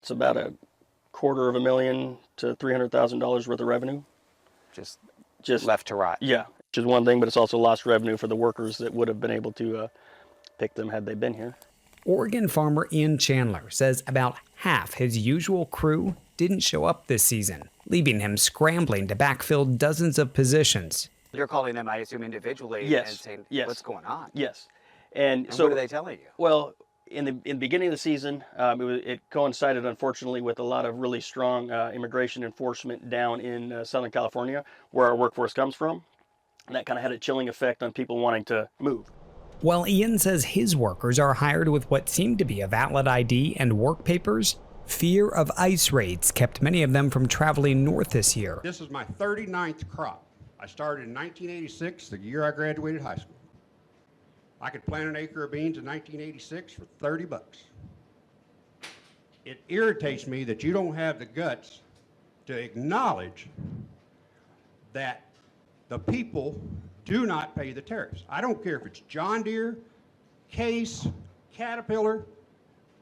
It's about $250,000 to $300,000 worth of revenue. Just Just left to right. Yeah, which is one thing, but it's also lost revenue for the workers that would have been able to pick them had they been here. Oregon farmer Ian Chandler says about half his usual crew didn't show up this season, leaving him scrambling to backfill dozens of positions. You're calling them, I assume, individually Yes. and saying, Yes. what's going on? Yes. And so what are they telling you? Well, in the beginning of the season, it coincided, unfortunately, with a lot of really strong immigration enforcement down in Southern California, where our workforce comes from. And that kind of had a chilling effect on people wanting to move. While Ian says his workers are hired with what seemed to be a valid ID and work papers, fear of ICE raids kept many of them from traveling north this year. This is my 39th crop. I started in 1986, the year I graduated high school. I could plant an acre of beans in 1986 for 30 bucks. It irritates me that you don't have the guts to acknowledge that the people do not pay the tariffs. I don't care if it's John Deere, Case, Caterpillar,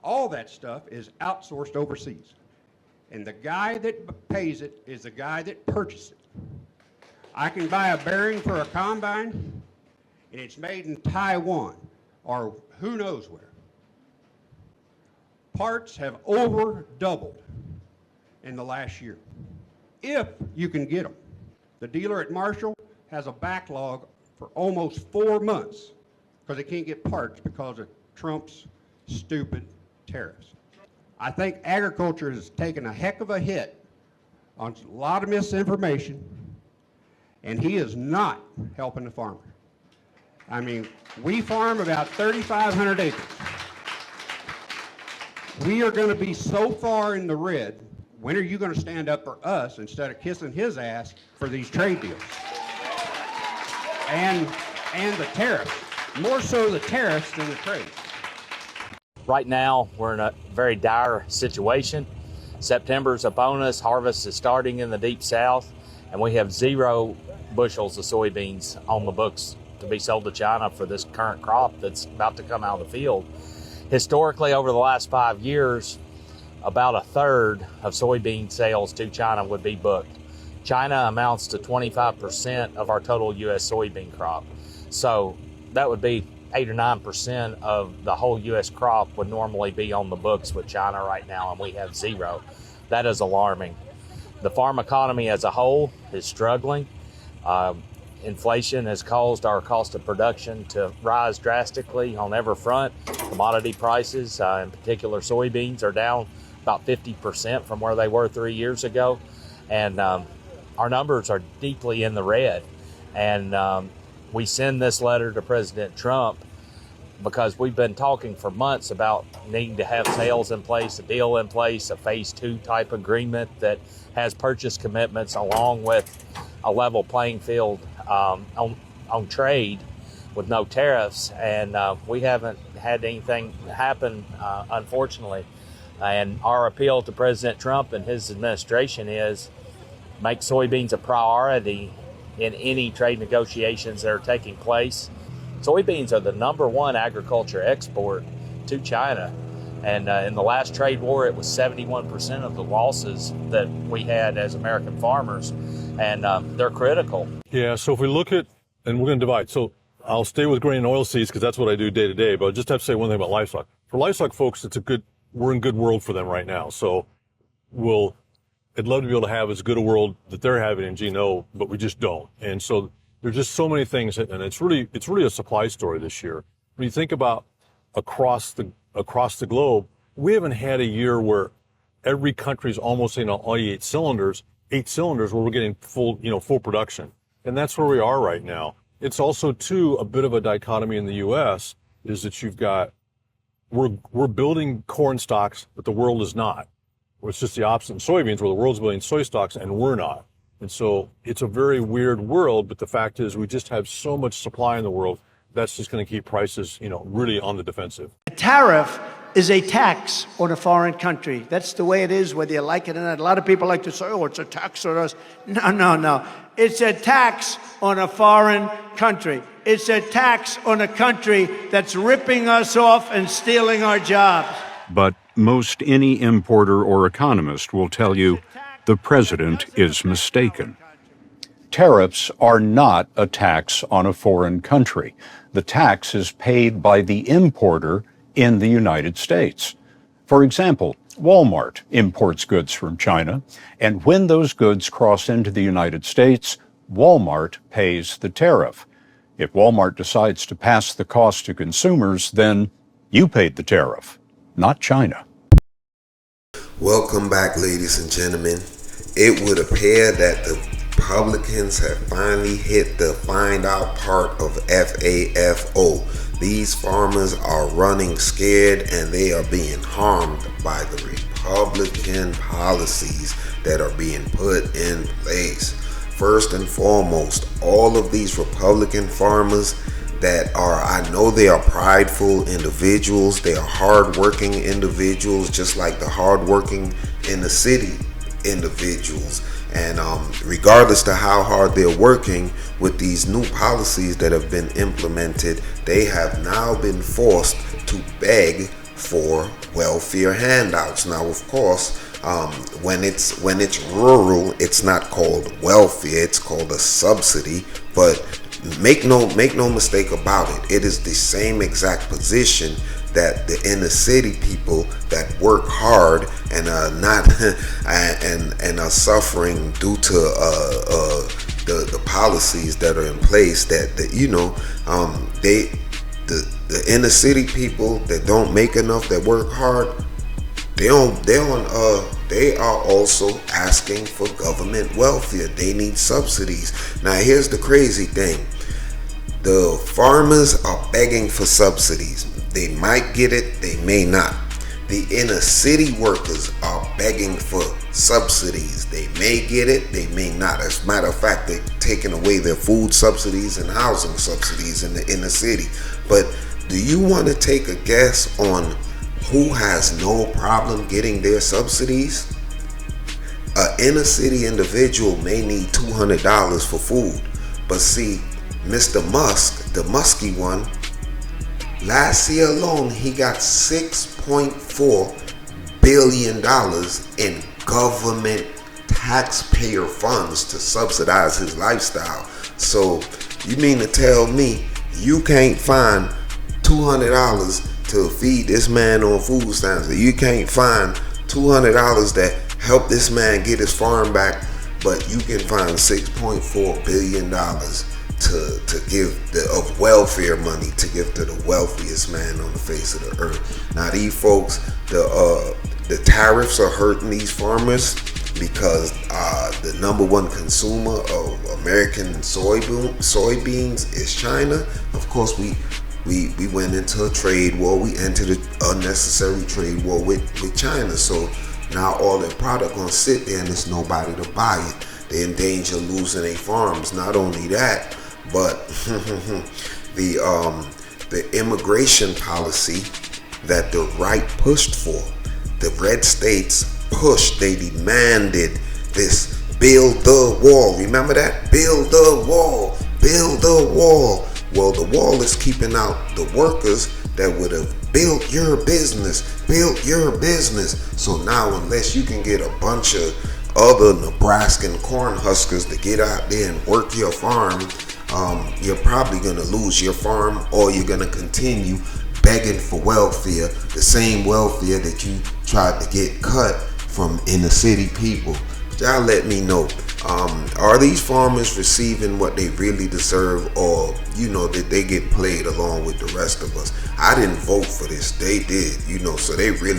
all that stuff is outsourced overseas. And the guy that pays it is the guy that purchased it. I can buy a bearing for a combine, and it's made in Taiwan or who knows where. Parts have over doubled in the last year, if you can get them. The dealer at Marshall has a backlog for almost 4 months because they can't get parts because of Trump's stupid tariffs. I think agriculture has taken a heck of a hit on a lot of misinformation, and he is not helping the farmer. I mean, we farm about 3,500 acres. We are going to be so far in the red. When are you going to stand up for us instead of kissing his ass for these trade deals? And the tariffs, more so the tariffs than the trade. Right now, we're in a very dire situation. September's upon us, harvest is starting in the deep south, and we have 0 bushels of soybeans on the books to be sold to China for this current crop that's about to come out of the field. Historically, over the last 5 years, about a third of soybean sales to China would be booked. China amounts to 25% of our total U.S. soybean crop. So that would be 8 or 9% of the whole U.S. crop would normally be on the books with China right now, and we have 0. That is alarming. The farm economy as a whole is struggling. Inflation has caused our cost of production to rise drastically on every front. Commodity prices, in particular soybeans, are down about 50% from where they were 3 years ago. And our numbers are deeply in the red. And we send this letter to President Trump because we've been talking for months about needing to have sales in place, a deal in place, a phase 2 type agreement that has purchase commitments along with a level playing field on trade with no tariffs. And we haven't had anything happen, unfortunately. And our appeal to President Trump and his administration is make soybeans a priority in any trade negotiations that are taking place. Soybeans are the #1 agriculture export to China. And in the last trade war, it was 71% of the losses that we had as American farmers. And they're critical. Yeah, so if we look at, and we're going to divide. So I'll stay with grain and oilseeds because that's what I do day to day. But I just have to say one thing about livestock. For livestock folks, we're in good world for them right now. So I'd love to be able to have as good a world that they're having in GNO, but we just don't. And so there's just so many things, and it's really a supply story this year. When you think about across the globe, we haven't had a year where every country's almost on all 8 cylinders where we're getting full production. And that's where we are right now. It's also too a bit of a dichotomy in the US is that we're building corn stocks, but the world is not. It's just the opposite in soybeans, where the world's building soy stocks and we're not. And so it's a very weird world, but the fact is we just have so much supply in the world, that's just going to keep prices, really on the defensive. A tariff is a tax on a foreign country. That's the way it is, whether you like it or not. A lot of people like to say, oh, it's a tax on us. No. It's a tax on a foreign country. It's a tax on a country that's ripping us off and stealing our jobs. but most any importer or economist will tell you the president is mistaken. Tariffs are not a tax on a foreign country. The tax is paid by the importer in the United States. For example, Walmart imports goods from China, and when those goods cross into the United States, Walmart pays the tariff. If Walmart decides to pass the cost to consumers, then you paid the tariff, not China. Welcome back, ladies and gentlemen. It would appear that the Republicans have finally hit the find out part of FAFO. These farmers are running scared and they are being harmed by the Republican policies that are being put in place. First and foremost, all of these Republican farmers that are, I know they are prideful individuals, they are hardworking individuals, just like the hardworking in the city individuals. And regardless to how hard they're working with these new policies that have been implemented, they have now been forced to beg for welfare handouts. Now, of course, when it's rural, it's not called welfare; it's called a subsidy. But make no mistake about it, it is the same exact position that the inner city people that work hard and are not and are suffering due to the policies that are in place, that the inner city people that don't make enough, that work hard, they are also asking for government welfare. They need subsidies. Now here's the crazy thing. The farmers are begging for subsidies. They might get it, they may not. The inner city workers are begging for subsidies. They may get it, they may not. As a matter of fact, they're taking away their food subsidies and housing subsidies in the inner city. But do you want to take a guess on who has no problem getting their subsidies? An inner city individual may need $200 for food. But see, Mr. Musk, the musky one, last year alone, he got $6.4 billion in government taxpayer funds to subsidize his lifestyle. So you mean to tell me you can't find $200 to feed this man on food stamps? You can't find $200 that help this man get his farm back, but you can find $6.4 billion to give of welfare money to give to the wealthiest man on the face of the earth. Now these folks, the tariffs are hurting these farmers because the number one consumer of American soybeans is China. Of course, we went into a trade war. We entered an unnecessary trade war with China. So now all their product gonna sit there and there's nobody to buy it. They're in danger of losing their farms. Not only that, but the immigration policy that the right pushed for, the red states pushed, they demanded this build the wall. Remember that? Build the wall, build the wall. Well, the wall is keeping out the workers that would have built your business, So now, unless you can get a bunch of other Nebraskan corn huskers to get out there and work your farm, you're probably going to lose your farm, or you're going to continue begging for welfare, the same welfare that you tried to get cut from inner city people. But y'all let me know, are these farmers receiving what they really deserve, or did they get played along with the rest of us? I didn't vote for this, they did, so they really